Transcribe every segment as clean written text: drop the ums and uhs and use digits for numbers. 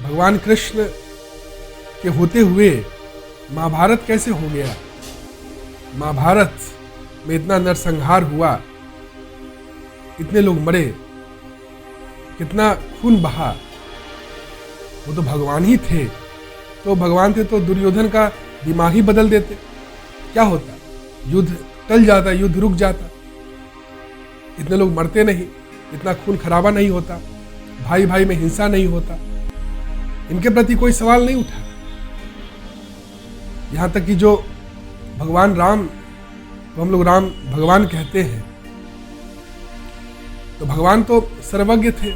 भगवान कृष्ण के होते हुए महाभारत कैसे हो गया? महाभारत में इतना नरसंहार हुआ, इतने लोग मरे, कितना खून बहा। वो तो भगवान ही थे। तो भगवान थे तो दुर्योधन का दिमाग ही बदल देते, क्या होता? युद्ध टल जाता, युद्ध रुक जाता, इतने लोग मरते नहीं, इतना खून खराबा नहीं होता, भाई भाई में हिंसा नहीं होता, इनके प्रति कोई सवाल नहीं उठा। यहां तक कि जो भगवान राम को हम लोग राम भगवान कहते हैं, तो भगवान तो सर्वज्ञ थे,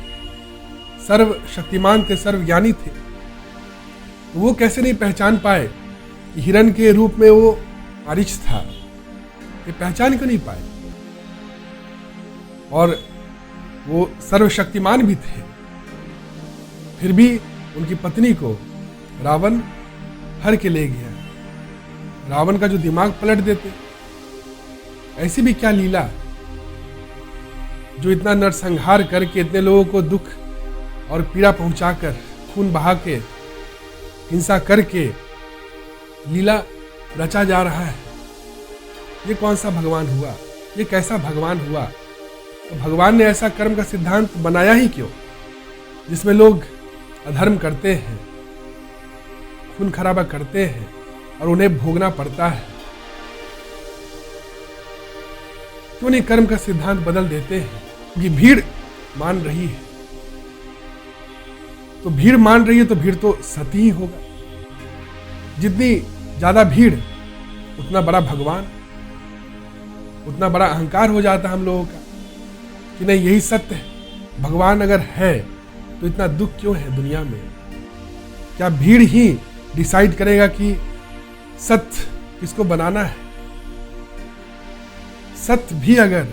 सर्व शक्तिमान थे, सर्वज्ञानी थे। तो वो कैसे नहीं पहचान पाए कि हिरण के रूप में वो मारीच था? ये पहचान क्यों नहीं पाए? और वो सर्वशक्तिमान भी थे, फिर भी उनकी पत्नी को रावण हर के ले गया। रावण का जो दिमाग पलट देते, ऐसी भी क्या लीला जो इतना नरसंहार करके, इतने लोगों को दुख और पीड़ा पहुंचाकर, खून बहा के, हिंसा करके लीला रचा जा रहा है। ये कौन सा भगवान हुआ? ये कैसा भगवान हुआ? तो भगवान ने ऐसा कर्म का सिद्धांत बनाया ही क्यों, जिसमें लोग अधर्म करते हैं, खून खराबा करते हैं और उन्हें भोगना पड़ता है? क्यों नहीं कर्म का सिद्धांत बदल देते हैं? क्योंकि भीड़ मान रही है। तो भीड़ मान रही है तो भीड़ तो सती ही होगा। जितनी ज्यादा भीड़ उतना बड़ा भगवान, उतना बड़ा अहंकार हो जाता है हम लोगों का कि नहीं यही सत्य है। भगवान अगर है तो इतना दुख क्यों है दुनिया में? क्या भीड़ ही डिसाइड करेगा कि सत्य किसको बनाना है? सत्य भी अगर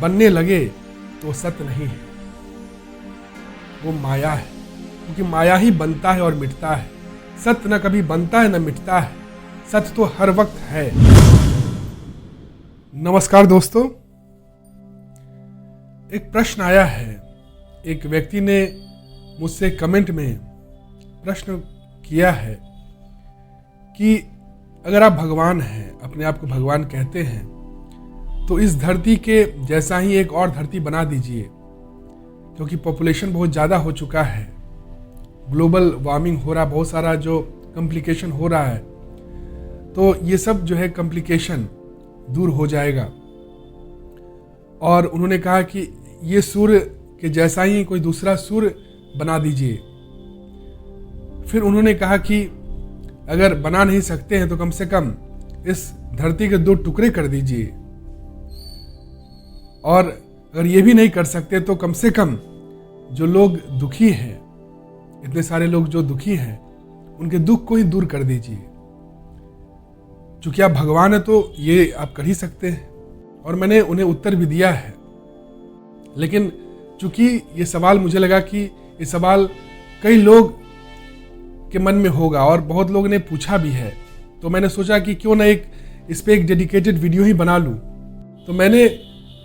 बनने लगे तो सत्य नहीं है, वो माया है। क्योंकि माया ही बनता है और मिटता है। सत्य न कभी बनता है न मिटता है, सत्य तो हर वक्त है। नमस्कार दोस्तों, एक प्रश्न आया है। एक व्यक्ति ने मुझसे कमेंट में प्रश्न किया है कि अगर आप भगवान हैं, अपने आप को भगवान कहते हैं, तो इस धरती के जैसा ही एक और धरती बना दीजिए, क्योंकि पॉपुलेशन बहुत ज़्यादा हो चुका है, ग्लोबल वार्मिंग हो रहा, बहुत सारा जो कॉम्प्लिकेशन हो रहा है, तो ये सब जो है कॉम्प्लिकेशन दूर हो जाएगा। और उन्होंने कहा कि ये सूर्य के जैसा ही कोई दूसरा सूर्य बना दीजिए। फिर उन्होंने कहा कि अगर बना नहीं सकते हैं तो कम से कम इस धरती के 2 टुकड़े कर दीजिए, और अगर ये भी नहीं कर सकते तो कम से कम जो लोग दुखी हैं, इतने सारे लोग जो दुखी हैं, उनके दुख को ही दूर कर दीजिए। चूंकि आप भगवान है तो ये आप कर ही सकते हैं। और मैंने उन्हें उत्तर भी दिया है, लेकिन चूंकि ये सवाल मुझे लगा कि ये सवाल कई लोग के मन में होगा और बहुत लोगों ने पूछा भी है, तो मैंने सोचा कि क्यों ना इस पे एक डेडिकेटेड वीडियो ही बना लूं। तो मैंने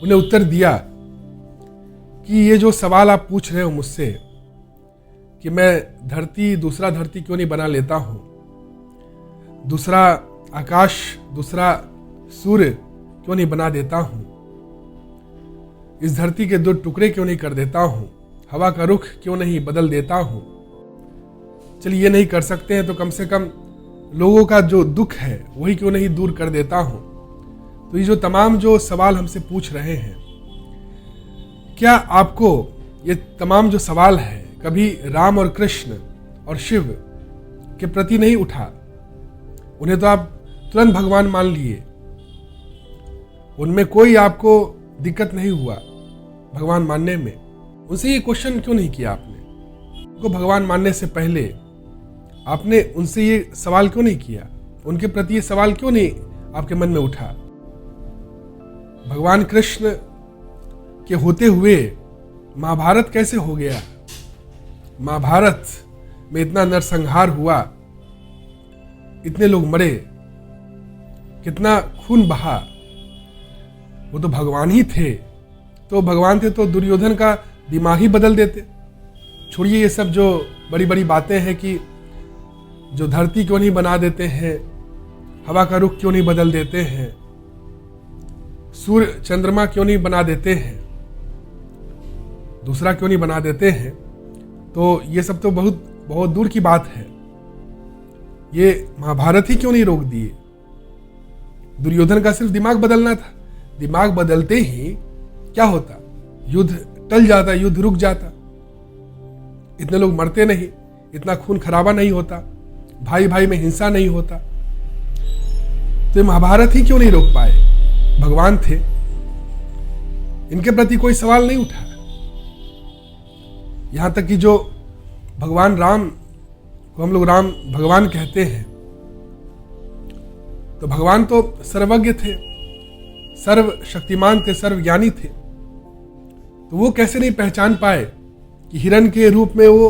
उन्हें उत्तर दिया कि ये जो सवाल आप पूछ रहे हो मुझसे कि मैं दूसरा धरती क्यों नहीं बना लेता हूं, दूसरा आकाश, दूसरा सूर्य क्यों नहीं बना देता हूं, इस धरती के 2 टुकड़े क्यों नहीं कर देता हूं, हवा का रुख क्यों नहीं बदल देता हूं। चलिए ये नहीं कर सकते हैं तो कम से कम लोगों का जो दुख है वही क्यों नहीं दूर कर देता हूं। तो ये जो तमाम जो सवाल हमसे पूछ रहे हैं, क्या आपको ये तमाम जो सवाल है कभी राम और कृष्ण और शिव के प्रति नहीं उठा? उन्हें तो आप तुरंत भगवान मान लिए, उनमें कोई आपको दिक्कत नहीं हुआ भगवान मानने में। उनसे ये क्वेश्चन क्यों नहीं किया आपने? उनको भगवान मानने से पहले आपने उनसे ये सवाल क्यों नहीं किया? उनके प्रति ये सवाल क्यों नहीं आपके मन में उठा? भगवान कृष्ण के होते हुए महाभारत कैसे हो गया? महाभारत में इतना नरसंहार हुआ, इतने लोग मरे, कितना खून बहा। वो तो भगवान ही थे। तो भगवान थे तो दुर्योधन का दिमाग ही बदल देते। छोड़िए ये सब जो बड़ी बड़ी बातें हैं कि जो धरती क्यों नहीं बना देते हैं, हवा का रुख क्यों नहीं बदल देते हैं, सूर्य चंद्रमा क्यों नहीं बना देते हैं, दूसरा क्यों नहीं बना देते हैं, तो ये सब तो बहुत बहुत दूर की बात है। ये महाभारत ही क्यों नहीं रोक दिए? दुर्योधन का सिर्फ दिमाग बदलना था, दिमाग बदलते ही क्या होता, युद्ध टल जाता, युद्ध रुक जाता, इतने लोग मरते नहीं, इतना खून खराबा नहीं होता, भाई भाई में हिंसा नहीं होता। तो ये महाभारत ही क्यों नहीं रोक पाए? भगवान थे, इनके प्रति कोई सवाल नहीं उठा। यहां तक कि जो भगवान राम को हम लोग राम भगवान कहते हैं, तो भगवान तो सर्वज्ञ थे, सर्वशक्तिमान थे, सर्वज्ञानी थे। तो वो कैसे नहीं पहचान पाए कि हिरण के रूप में वो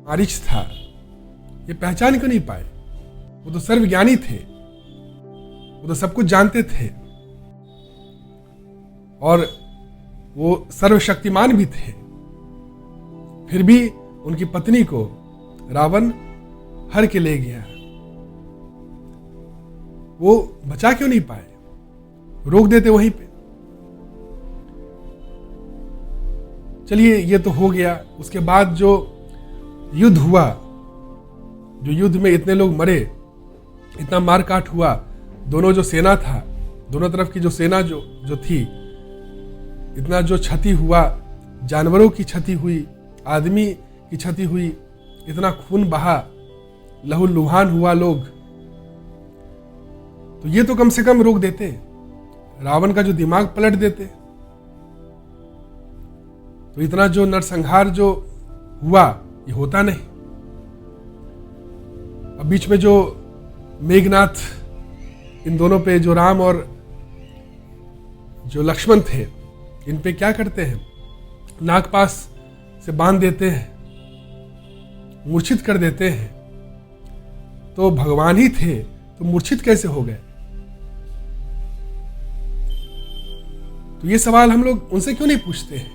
मारीच था? ये पहचान क्यों नहीं पाए? वो तो सर्वज्ञानी थे, वो तो सब कुछ जानते थे, और वो सर्वशक्तिमान भी थे। फिर भी उनकी पत्नी को रावण हर के ले गया, वो बचा क्यों नहीं पाए? रोक देते वहीं पे। चलिए, ये तो हो गया। उसके बाद जो युद्ध हुआ, जो युद्ध में इतने लोग मरे, इतना मार काट हुआ, दोनों जो सेना था, दोनों तरफ की जो सेना जो थी, इतना जो क्षति हुआ, जानवरों की क्षति हुई, आदमी की क्षति हुई, इतना खून बहा, लहूलुहान हुआ लोग, तो ये तो कम से कम रोक देते, रावण का जो दिमाग पलट देते। तो इतना जो नरसंहार जो हुआ, ये होता नहीं। अब बीच में जो मेघनाथ इन दोनों पे, जो राम और जो लक्ष्मण थे, इन पे क्या करते हैं? नागपाश से बांध देते हैं, मूर्छित कर देते हैं। तो भगवान ही थे तो मूर्छित कैसे हो गए? तो ये सवाल हम लोग उनसे क्यों नहीं पूछते हैं?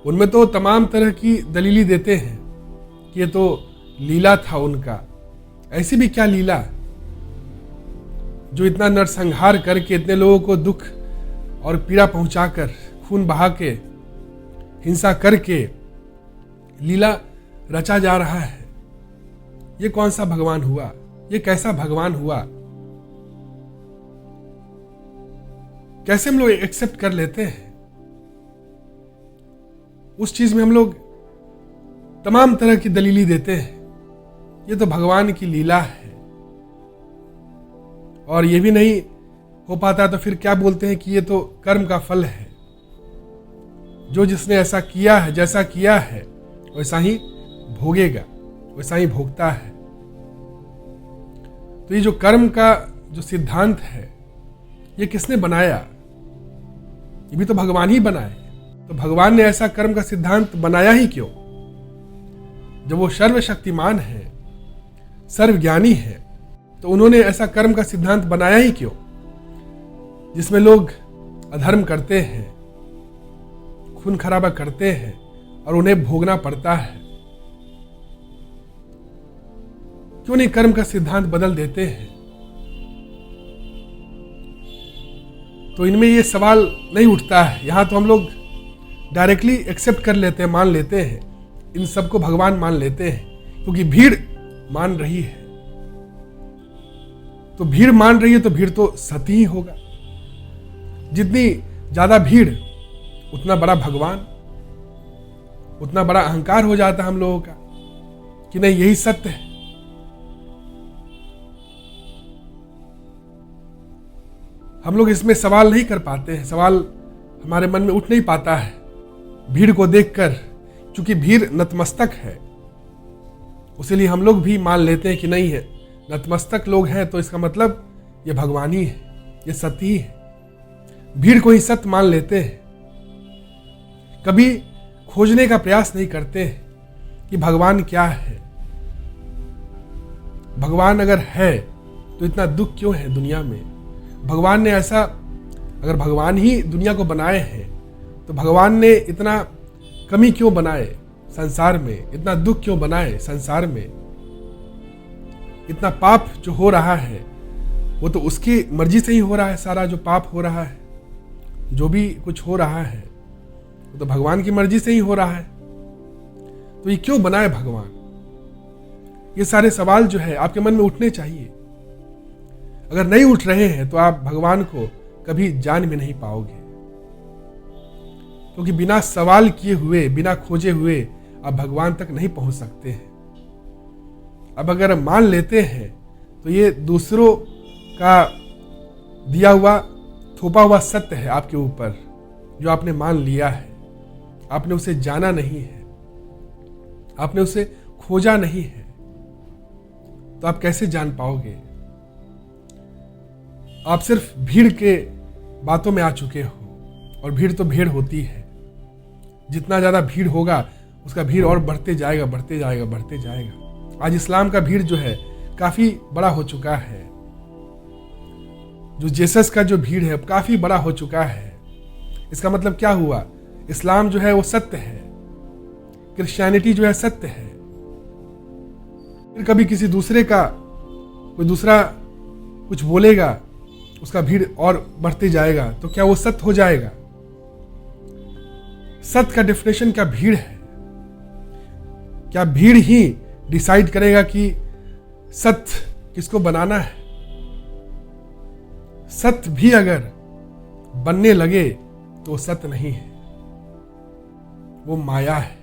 उनमें तो तमाम तरह की दलीली देते हैं कि ये तो लीला था उनका। ऐसी भी क्या लीला जो इतना नरसंहार करके, इतने लोगों को दुख और पीड़ा पहुंचाकर, खून बहा के, हिंसा करके लीला रचा जा रहा है? ये कौन सा भगवान हुआ? ये कैसा भगवान हुआ? कैसे हम लोग एक्सेप्ट कर लेते हैं? उस चीज में हम लोग तमाम तरह की दलीली देते हैं, ये तो भगवान की लीला है। और ये भी नहीं हो पाता तो फिर क्या बोलते हैं कि ये तो कर्म का फल है, जो जिसने ऐसा किया है, जैसा किया है वैसा ही भोगेगा, वैसा ही भोगता है। तो ये जो कर्म का जो सिद्धांत है, ये किसने बनाया? ये भी तो भगवान ही बनाए। तो भगवान ने ऐसा कर्म का सिद्धांत बनाया ही क्यों? जब वो सर्वशक्तिमान है, सर्वज्ञानी है, तो उन्होंने ऐसा कर्म का सिद्धांत बनाया ही क्यों जिसमें लोग अधर्म करते हैं, खून खराबा करते हैं और उन्हें भोगना पड़ता है? क्यों नहीं कर्म का सिद्धांत बदल देते हैं? तो इनमें ये सवाल नहीं उठता है। यहां तो हम लोग डायरेक्टली एक्सेप्ट कर लेते हैं, मान लेते हैं, इन सबको भगवान मान लेते हैं, क्योंकि भीड़ मान रही है। तो भीड़ मान रही है तो भीड़ तो सत्य ही होगा। जितनी ज्यादा भीड़ उतना बड़ा भगवान, उतना बड़ा अहंकार हो जाता है हम लोगों का कि नहीं, यही सत्य है। हम लोग इसमें सवाल नहीं कर पाते हैं, सवाल हमारे मन में उठ नहीं पाता है भीड़ को देखकर, क्योंकि भीड़ नतमस्तक है। उसीलिए हम लोग भी मान लेते हैं कि नहीं है, नतमस्तक लोग हैं तो इसका मतलब ये भगवान ही है, ये सत्य ही है। भीड़ को ही सत्य मान लेते हैं, कभी खोजने का प्रयास नहीं करते हैं कि भगवान क्या है। भगवान अगर है तो इतना दुख क्यों है दुनिया में? भगवान ने ऐसा, अगर भगवान ही दुनिया को बनाए हैं तो भगवान ने इतना कमी क्यों बनाए? संसार में, इतना दुख क्यों बनाए संसार में, इतना पाप जो हो रहा है वो तो उसकी मर्जी से ही हो रहा है। सारा जो पाप हो रहा है, जो भी कुछ हो रहा है वो तो भगवान की मर्जी से ही हो रहा है। तो ये क्यों बनाए भगवान? ये सारे सवाल जो है आपके मन में उठने चाहिए। अगर नहीं उठ रहे हैं तो आप भगवान को कभी जान भी नहीं पाओगे, क्योंकि बिना सवाल किए हुए, बिना खोजे हुए आप भगवान तक नहीं पहुंच सकते हैं। अब अगर मान लेते हैं तो ये दूसरों का दिया हुआ, थोपा हुआ सत्य है आपके ऊपर, जो आपने मान लिया है। आपने उसे जाना नहीं है, आपने उसे खोजा नहीं है, तो आप कैसे जान पाओगे? आप सिर्फ भीड़ के बातों में आ चुके हो, और भीड़ तो भीड़ होती है। जितना ज्यादा भीड़ होगा उसका भीड़ और बढ़ते जाएगा, बढ़ते जाएगा, बढ़ते जाएगा। आज इस्लाम का भीड़ जो है काफी बड़ा हो चुका है। जो जीसस का जो भीड़ है अब काफी बड़ा हो चुका है। इसका मतलब क्या हुआ? इस्लाम जो है वो सत्य है, क्रिश्चियनिटी जो है सत्य है। फिर कभी किसी दूसरे का, कोई दूसरा कुछ बोलेगा, उसका भीड़ और बढ़ते जाएगा, तो क्या वो सत्य हो जाएगा? सत्य का डेफिनेशन क्या भीड़ है? क्या भीड़ ही डिसाइड करेगा कि सत्य किसको बनाना है? सत्य भी अगर बनने लगे तो वो सत्य नहीं है, वो माया है।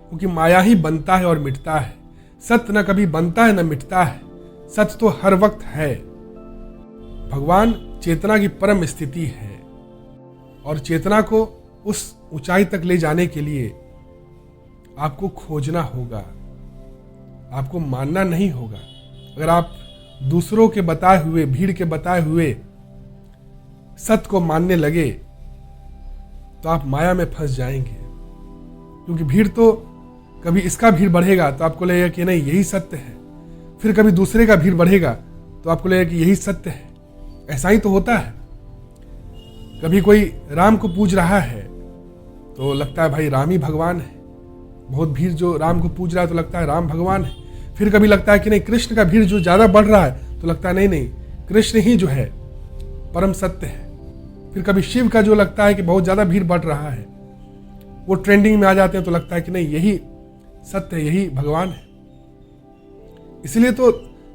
क्योंकि माया ही बनता है और मिटता है। सत्य न कभी बनता है न मिटता है, सत्य तो हर वक्त है। भगवान चेतना की परम स्थिति है, और चेतना को उस ऊंचाई तक ले जाने के लिए आपको खोजना होगा, आपको मानना नहीं होगा। अगर आप दूसरों के बताए हुए, भीड़ के बताए हुए सत्य को मानने लगे तो आप माया में फंस जाएंगे। क्योंकि भीड़ तो कभी इसका भीड़ बढ़ेगा तो आपको लगेगा कि नहीं यही सत्य है, फिर कभी दूसरे का भीड़ बढ़ेगा तो आपको लगेगा कि यही सत्य है। ऐसा ही तो होता है। कभी कोई राम को पूज रहा है तो लगता है भाई राम ही भगवान है। बहुत भीड़ जो राम को पूज रहा है तो लगता है राम भगवान है। फिर कभी लगता है कि नहीं कृष्ण का भीड़ जो ज्यादा बढ़ रहा है तो लगता है नहीं नहीं कृष्ण ही जो है परम सत्य है। फिर कभी शिव का जो लगता है कि बहुत ज्यादा भीड़ बढ़ रहा है, वो ट्रेंडिंग में आ जाते हैं तो लगता है कि नहीं यही सत्य है, यही भगवान है। इसलिए तो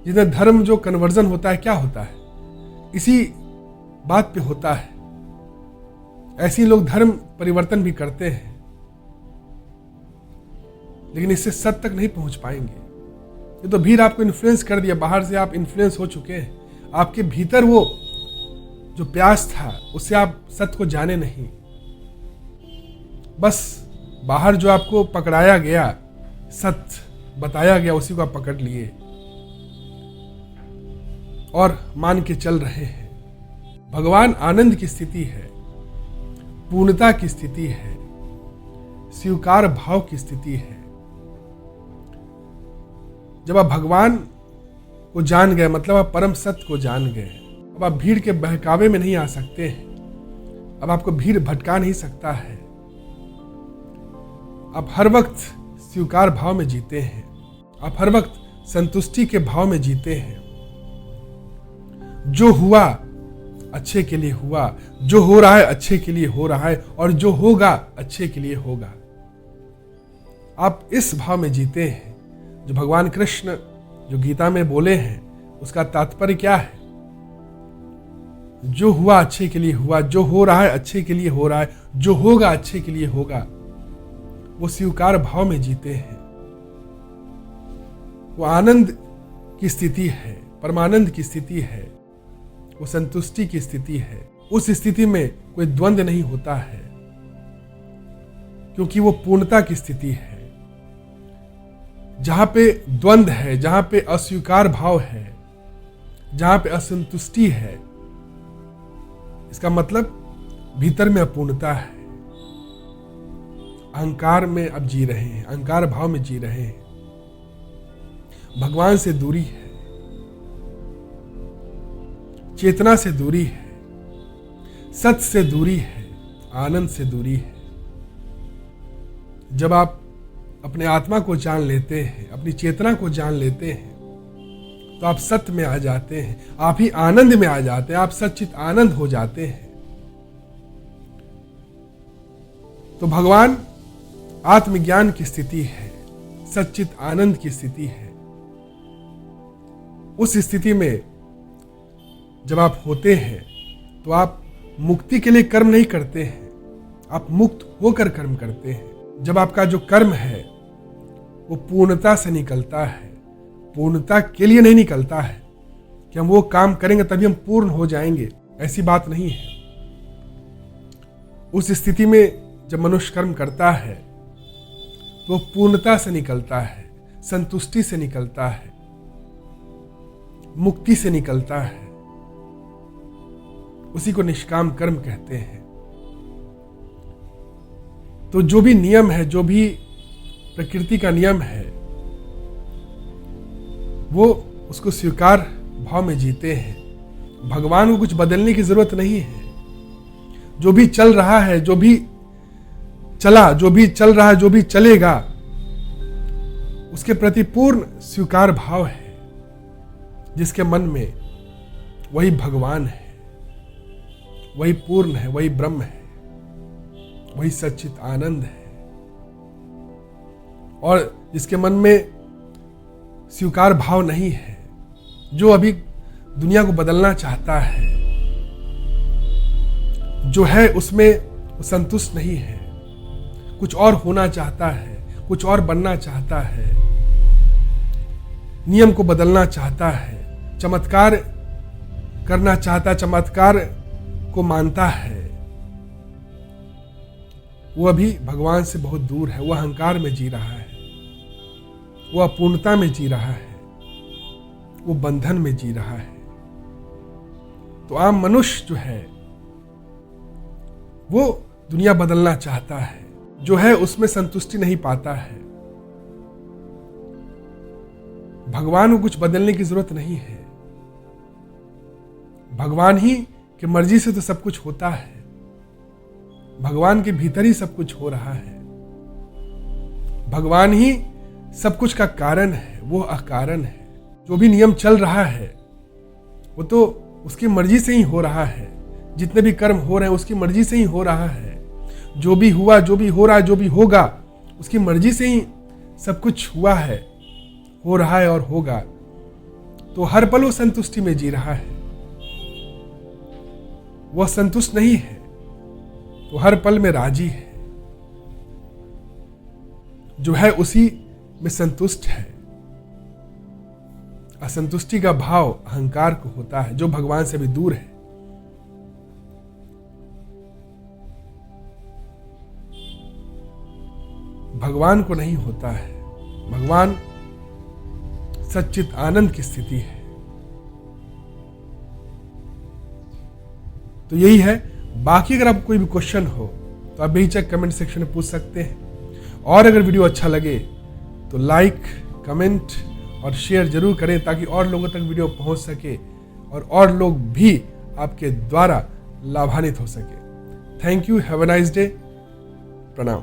जिन्हें धर्म जो कन्वर्जन होता है क्या होता है, इसी बात पे होता है। ऐसे लोग धर्म परिवर्तन भी करते हैं, लेकिन इससे सत्य तक नहीं पहुंच पाएंगे। ये तो भीड़ आपको इन्फ्लुएंस कर दिया, बाहर से आप इन्फ्लुएंस हो चुके हैं। आपके भीतर वो जो प्यास था उससे आप सत्य को जाने नहीं, बस बाहर जो आपको पकड़ाया गया, सत्य बताया गया, उसी को आप पकड़ लिए और मान के चल रहे हैं। भगवान आनंद की स्थिति है, पूर्णता की स्थिति है, स्वीकार भाव की स्थिति है। जब आप भगवान को जान गए मतलब आप परम सत्य को जान गए। अब आप भीड़ के बहकावे में नहीं आ सकते हैं। अब आपको भीड़ भटका नहीं सकता है। आप हर वक्त स्वीकार भाव में जीते हैं, आप हर वक्त संतुष्टि के भाव में जीते हैं। जो हुआ अच्छे के लिए हुआ, जो हो रहा है अच्छे के लिए हो रहा है, और जो होगा अच्छे के लिए होगा। आप इस भाव में जीते हैं। जो भगवान कृष्ण जो गीता में बोले हैं उसका तात्पर्य क्या है? जो हुआ अच्छे के लिए हुआ, जो हो रहा है अच्छे के लिए हो रहा है, जो होगा अच्छे के लिए होगा। वो स्वीकार भाव में जीते हैं। वो आनंद की स्थिति है, परमानंद की स्थिति है, वो संतुष्टि की स्थिति है। उस स्थिति में कोई द्वंद्व नहीं होता है, क्योंकि वो पूर्णता की स्थिति है। जहां पे द्वंद्व है, जहां पे अस्वीकार भाव है, जहां पे असंतुष्टि है, इसका मतलब भीतर में अपूर्णता है। अहंकार में अब जी रहे हैं, अहंकार भाव में जी रहे हैं। भगवान से दूरी है, चेतना से दूरी है, सत्य से दूरी है, आनंद से दूरी है। जब आप अपने आत्मा को जान लेते हैं, अपनी चेतना को जान लेते हैं, तो आप सत्य में आ जाते हैं, आप ही आनंद में आ जाते हैं, आप सच्चित आनंद हो जाते हैं। तो भगवान आत्मज्ञान की स्थिति है, सच्चित आनंद की स्थिति है। उस स्थिति में जब आप होते हैं तो आप मुक्ति के लिए कर्म नहीं करते हैं, आप मुक्त होकर कर्म करते हैं। जब आपका जो कर्म है वो पूर्णता से निकलता है, पूर्णता के लिए नहीं निकलता है कि हम वो काम करेंगे तभी हम पूर्ण हो जाएंगे, ऐसी बात नहीं है। उस स्थिति में जब मनुष्य कर्म करता है तो पूर्णता से निकलता है, संतुष्टि से निकलता है, मुक्ति से निकलता है। उसी को निष्काम कर्म कहते हैं। तो जो भी नियम है, जो भी प्रकृति का नियम है, वो उसको स्वीकार भाव में जीते हैं। भगवान को कुछ बदलने की जरूरत नहीं है। जो भी चल रहा है, जो भी चला, जो भी चल रहा है, जो भी चलेगा, उसके प्रति पूर्ण स्वीकार भाव है। जिसके मन में वही भगवान है, वही पूर्ण है, वही ब्रह्म है, वही सच्चित आनंद है। और जिसके मन में स्वीकार भाव नहीं है, जो अभी दुनिया को बदलना चाहता है, जो है उसमें वो संतुष्ट नहीं है, कुछ और होना चाहता है, कुछ और बनना चाहता है, नियम को बदलना चाहता है, चमत्कार करना चाहता है, चमत्कार को मानता है, वो अभी भगवान से बहुत दूर है। वो अहंकार में जी रहा है, वो अपूर्णता में जी रहा है, वो बंधन में जी रहा है। तो आम मनुष्य जो है वो दुनिया बदलना चाहता है, जो है उसमें संतुष्टि नहीं पाता है। भगवान को कुछ बदलने की जरूरत नहीं है। भगवान ही की मर्जी से तो सब कुछ होता है। भगवान के भीतर ही सब कुछ हो रहा है। भगवान ही सब कुछ का कारण है, वो अकारण है। जो भी नियम चल रहा है वो तो उसकी मर्जी से ही हो रहा है। जितने भी कर्म हो रहे हैं उसकी मर्जी से ही हो रहा है। जो भी हुआ, जो भी हो रहा है, जो भी होगा, उसकी मर्जी से ही सब कुछ हुआ है, हो रहा है और होगा। तो हर पल वो संतुष्टि में जी रहा है। वह संतुष्ट नहीं है तो हर पल में राजी है। जो है उसी में संतुष्ट है। असंतुष्टि का भाव अहंकार को होता है, जो भगवान से भी दूर है। भगवान को नहीं होता है। भगवान सच्चित आनंद की स्थिति है। तो यही है। बाकी अगर आपको कोई भी क्वेश्चन हो तो आप बेहिचक कमेंट सेक्शन में पूछ सकते हैं। और अगर वीडियो अच्छा लगे तो लाइक, कमेंट और शेयर जरूर करें, ताकि और लोगों तक वीडियो पहुंच सके और लोग भी आपके द्वारा लाभान्वित हो सके। Thank you. Have a nice day. प्रणाम।